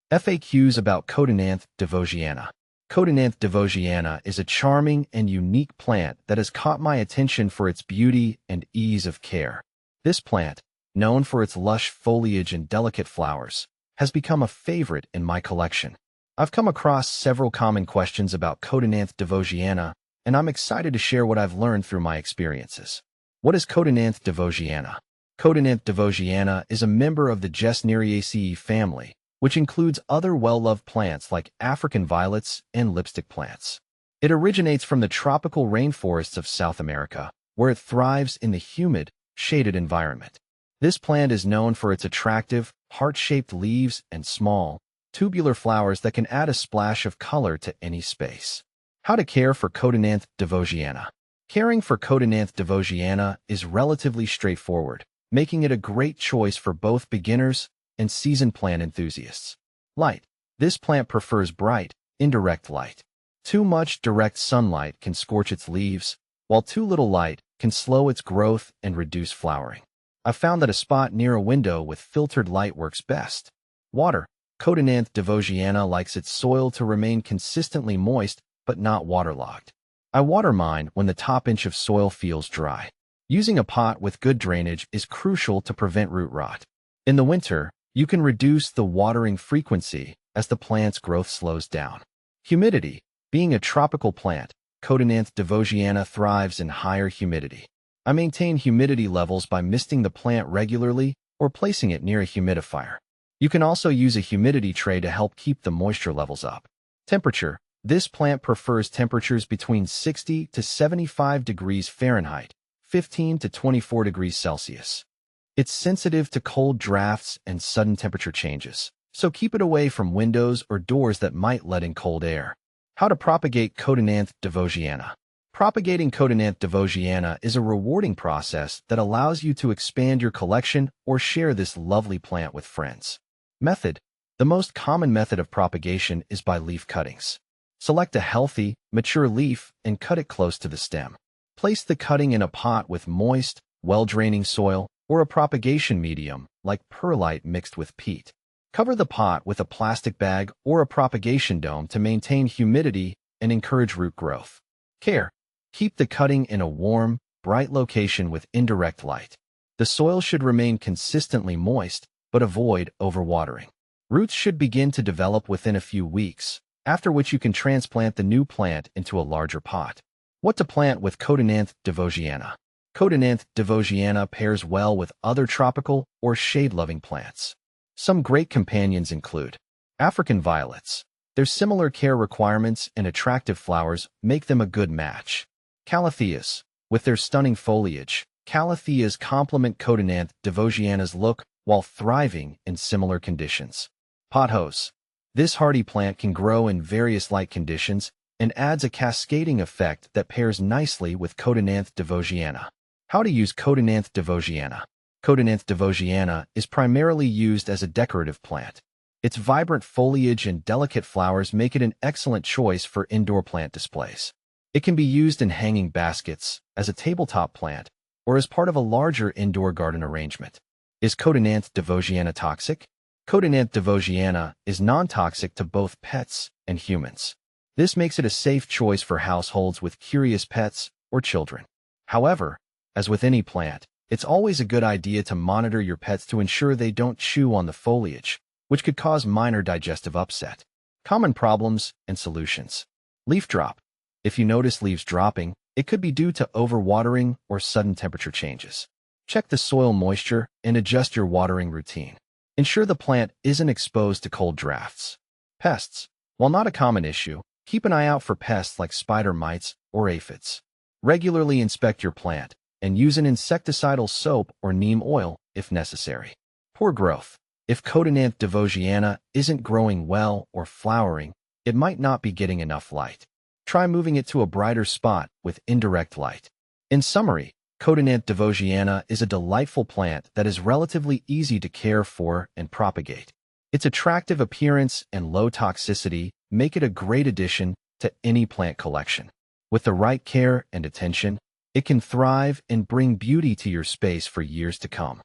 FAQs about Codonanthe devosiana. Codonanthe devosiana is a charming and unique plant that has caught my attention for its beauty and ease of care. This plant, known for its lush foliage and delicate flowers, has become a favorite in my collection. I've come across several common questions about Codonanthe devosiana, and I'm excited to share what I've learned through my experiences. What is Codonanthe devosiana? Codonanthe devosiana is a member of the Gesneriaceae family, which includes other well-loved plants like African violets and lipstick plants. It originates from the tropical rainforests of South America, where it thrives in the humid, shaded environment. This plant is known for its attractive, heart-shaped leaves and small, tubular flowers that can add a splash of color to any space. How to care for Codonanthe devosiana. Caring for Codonanthe devosiana is relatively straightforward, making it a great choice for both beginners and seasoned plant enthusiasts. Light. This plant prefers bright, indirect light. Too much direct sunlight can scorch its leaves, while too little light can slow its growth and reduce flowering. I've found that a spot near a window with filtered light works best. Water. Codonanthe devosiana likes its soil to remain consistently moist but not waterlogged. I water mine when the top inch of soil feels dry. Using a pot with good drainage is crucial to prevent root rot. In the winter, you can reduce the watering frequency as the plant's growth slows down. Humidity. Being a tropical plant, Codonanthe devosiana thrives in higher humidity. I maintain humidity levels by misting the plant regularly or placing it near a humidifier. You can also use a humidity tray to help keep the moisture levels up. Temperature. This plant prefers temperatures between 60 to 75 degrees Fahrenheit, 15 to 24 degrees Celsius. It's sensitive to cold drafts and sudden temperature changes, so keep it away from windows or doors that might let in cold air. How to propagate Codonanthe devosiana. Propagating Codonanthe devosiana is a rewarding process that allows you to expand your collection or share this lovely plant with friends. Method. The most common method of propagation is by leaf cuttings. Select a healthy, mature leaf and cut it close to the stem. Place the cutting in a pot with moist, well-draining soil or a propagation medium like perlite mixed with peat. Cover the pot with a plastic bag or a propagation dome to maintain humidity and encourage root growth. Care. Keep the cutting in a warm, bright location with indirect light. The soil should remain consistently moist, but avoid overwatering. Roots should begin to develop within a few weeks, after which you can transplant the new plant into a larger pot. What to plant with Codonanthe devosiana. Codonanthe devosiana pairs well with other tropical or shade-loving plants. Some great companions include African violets. Their similar care requirements and attractive flowers make them a good match. Calatheas. With their stunning foliage, calatheas complement Codonanthe devosiana's look while thriving in similar conditions. Pothos. This hardy plant can grow in various light conditions and adds a cascading effect that pairs nicely with Codonanthe devosiana. How to use Codonanthe devosiana. Codonanthe devosiana is primarily used as a decorative plant. Its vibrant foliage and delicate flowers make it an excellent choice for indoor plant displays. It can be used in hanging baskets, as a tabletop plant, or as part of a larger indoor garden arrangement. Is Codonanthe devosiana toxic? Codonanthe devosiana is non-toxic to both pets and humans. This makes it a safe choice for households with curious pets or children. However, as with any plant, it's always a good idea to monitor your pets to ensure they don't chew on the foliage, which could cause minor digestive upset. Common problems and solutions. Leaf drop. If you notice leaves dropping, it could be due to overwatering or sudden temperature changes. Check the soil moisture and adjust your watering routine. Ensure the plant isn't exposed to cold drafts. Pests. While not a common issue, keep an eye out for pests like spider mites or aphids. Regularly inspect your plant and use an insecticidal soap or neem oil if necessary. Poor growth. If Codonanthe devosiana isn't growing well or flowering, it might not be getting enough light. Try moving it to a brighter spot with indirect light. In summary, Codonanthe devosiana is a delightful plant that is relatively easy to care for and propagate. Its attractive appearance and low toxicity make it a great addition to any plant collection. With the right care and attention, it can thrive and bring beauty to your space for years to come.